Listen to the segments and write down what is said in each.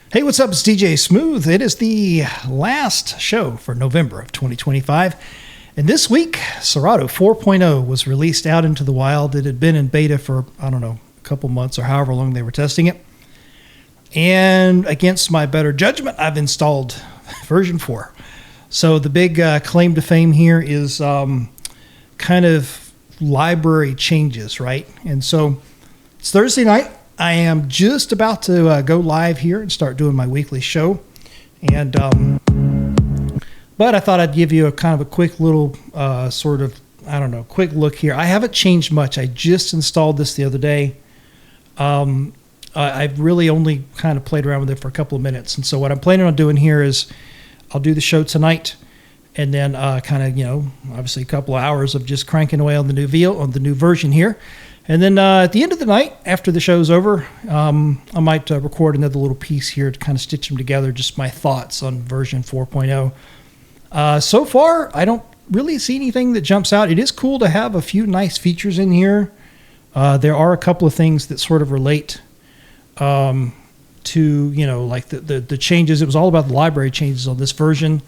Hey, what's up? It's DJ Smooth. It is the last show for November of 2025. And this week, Serato 4.0 was released out into the wild. It had been in beta for, I don't know, a couple months or however long they were testing it. And against my better judgment, I've installed version 4. So the big claim to fame here is kind of library changes, right? And so it's Thursday night. I am just about to go live here and start doing my weekly show. And but I thought I'd give you a kind of a quick little quick look here. I haven't changed much. I just installed this the other day. I've really only kind of played around with it for a couple of minutes. And so what I'm planning on doing here is I'll do the show tonight and then obviously a couple of hours of just cranking away on the new version here. And then at the end of the night, after the show's over, I might record another little piece here to kind of stitch them together, just my thoughts on version 4.0. So far, I don't really see anything that jumps out. It is cool to have a few nice features in here. There are a couple of things that sort of relate to, like the changes. It was all about the library changes on this version.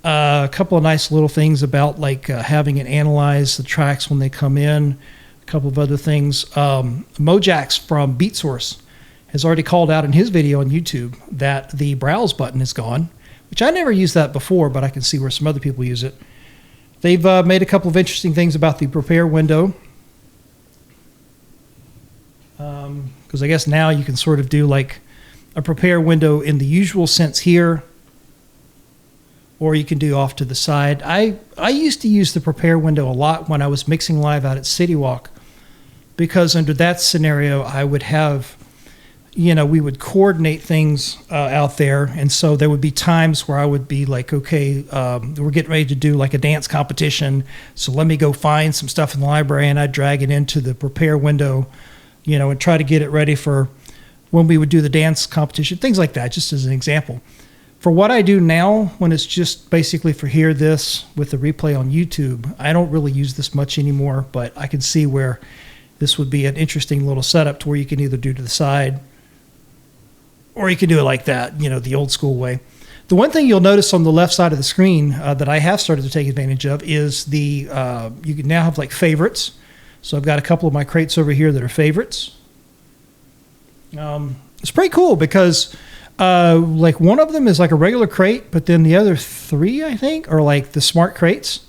A couple of nice little things about like having it analyze the tracks when they come in. Couple of other things. Mojax from BeatSource has already called out in his video on YouTube that the browse button is gone, which I never used that before, but I can see where some other people use it. They've made a couple of interesting things about the prepare window. Because I guess now you can sort of do like a prepare window in the usual sense here, or you can do off to the side. I used to use the prepare window a lot when I was mixing live out at City Walk, because under that scenario, I would have, we would coordinate things out there. And so there would be times where I would be like, okay, we're getting ready to do like a dance competition. So let me go find some stuff in the library, and I'd drag it into the prepare window, and try to get it ready for when we would do the dance competition, things like that, just as an example. For what I do now, when it's just basically for this with the replay on YouTube, I don't really use this much anymore, but I can see where this would be an interesting little setup to where you can either do to the side or you can do it like that, the old school way. The one thing you'll notice on the left side of the screen that I have started to take advantage of is you can now have like favorites. So I've got a couple of my crates over here that are favorites. It's pretty cool because like one of them is like a regular crate, but then the other three, I think, are like the smart crates.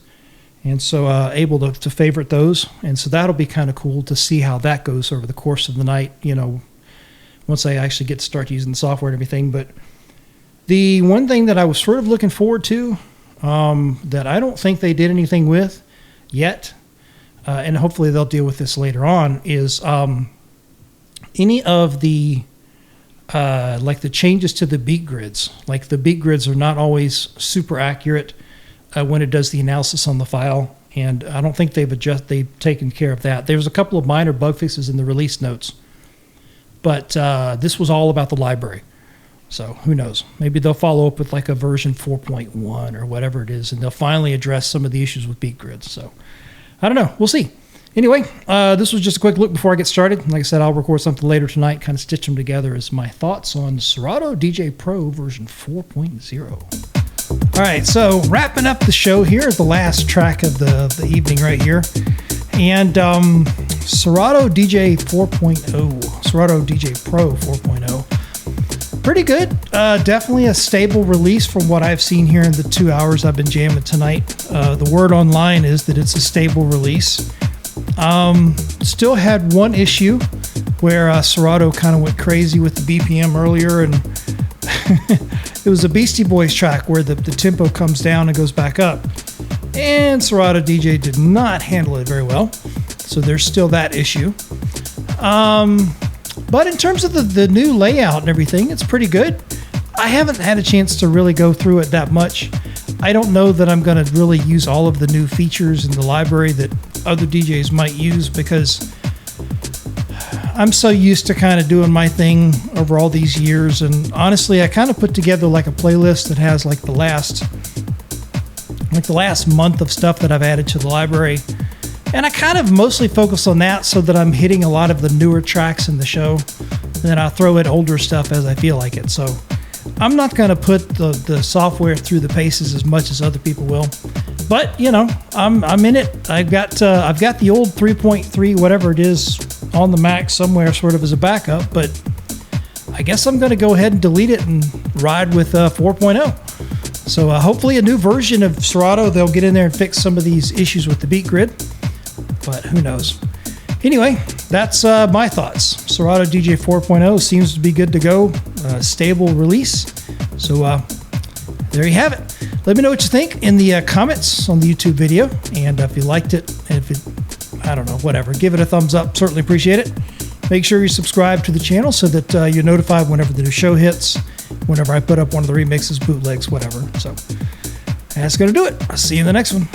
And so able to favorite those. And so that'll be kind of cool to see how that goes over the course of the night, once I actually get to start using the software and everything. But the one thing that I was sort of looking forward to that I don't think they did anything with yet, and hopefully they'll deal with this later on, is any of the like the changes to the beat grids. Like the beat grids are not always super accurate when it does the analysis on the file, and I don't think they've taken care of that. There's a couple of minor bug fixes in the release notes, but this was all about the library. So who knows? Maybe they'll follow up with like a version 4.1 or whatever it is, and they'll finally address some of the issues with beat grids. So I don't know. We'll see. Anyway, this was just a quick look before I get started. Like I said, I'll record something later tonight, kind of stitch them together as my thoughts on Serato DJ Pro version 4.0. All right, so wrapping up the show here, the last track of the evening right here. And Serato DJ 4.0, Serato DJ Pro 4.0. Pretty good. Definitely a stable release from what I've seen here in the 2 hours I've been jamming tonight. The word online is that it's a stable release. Still had one issue where Serato kind of went crazy with the BPM earlier, and it was a Beastie Boys track where the tempo comes down and goes back up, and Serato DJ did not handle it very well, so there's still that issue. But in terms of the new layout and everything, it's pretty good. I haven't had a chance to really go through it that much. I don't know that I'm going to really use all of the new features in the library that other DJs might use, because I'm so used to kind of doing my thing over all these years. And honestly, I kind of put together like a playlist that has like the last month of stuff that I've added to the library. And I kind of mostly focus on that so that I'm hitting a lot of the newer tracks in the show. And then I'll throw in older stuff as I feel like it. So I'm not going to put the software through the paces as much as other people will. But, you know, I'm in it. I've got the old 3.3, whatever it is, on the Mac somewhere sort of as a backup. But I guess I'm going to go ahead and delete it and ride with 4.0. So hopefully a new version of Serato, they'll get in there and fix some of these issues with the beat grid. But who knows? Anyway, that's my thoughts. Serato DJ 4.0 seems to be good to go. Stable release. So there you have it. Let me know what you think in the comments on the YouTube video. And if you liked it, if it, I don't know, whatever, give it a thumbs up. Certainly appreciate it. Make sure you subscribe to the channel so that you're notified whenever the new show hits, whenever I put up one of the remixes, bootlegs, whatever. So that's going to do it. I'll see you in the next one.